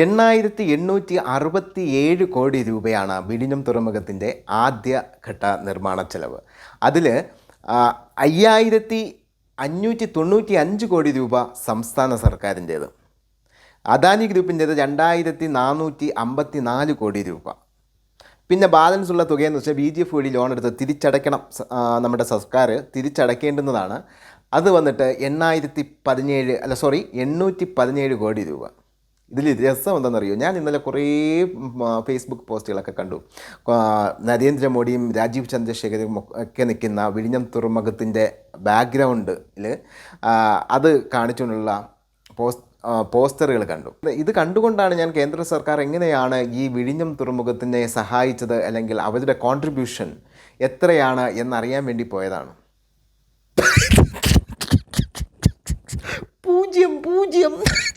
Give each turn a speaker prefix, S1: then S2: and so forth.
S1: 8,867 കോടി രൂപയാണ് വിഴിഞ്ഞം തുറമുഖത്തിൻ്റെ ആദ്യഘട്ട നിർമ്മാണ ചെലവ്. അതിൽ 5,595 കോടി രൂപ സംസ്ഥാന സർക്കാരിൻ്റേത്, അദാനി ഗ്രൂപ്പിൻ്റേത് 2,454 കോടി രൂപ. പിന്നെ ബാലൻസ് ഉള്ള തുകയെന്ന് വെച്ചാൽ BGF വഴി ലോൺ എടുത്ത് തിരിച്ചടയ്ക്കണം, നമ്മുടെ സർക്കാർ തിരിച്ചടയ്ക്കേണ്ടുന്നതാണ്. അത് വന്നിട്ട് 817 കോടി രൂപ. ഇതിൽ രസം എന്താണെന്നറിയോ, ഞാൻ ഇന്നലെ കുറേ ഫേസ്ബുക്ക് പോസ്റ്റുകളൊക്കെ കണ്ടു. നരേന്ദ്രമോദിയും രാജീവ് ചന്ദ്രശേഖരും ഒക്കെ നിൽക്കുന്ന വിഴിഞ്ഞം തുറമുഖത്തിൻ്റെ ബാക്ക്ഗ്രൗണ്ടിൽ അത് കാണിച്ചുകൊണ്ടുള്ള പോസ്റ്ററുകൾ കണ്ടു. ഇത് കണ്ടുകൊണ്ടാണ് ഞാൻ കേന്ദ്ര സർക്കാർ എങ്ങനെയാണ് ഈ വിഴിഞ്ഞം തുറമുഖത്തിനെ സഹായിച്ചത്, അല്ലെങ്കിൽ അവരുടെ കോൺട്രിബ്യൂഷൻ എത്രയാണ് എന്നറിയാൻ വേണ്ടി പോയതാണ്. 0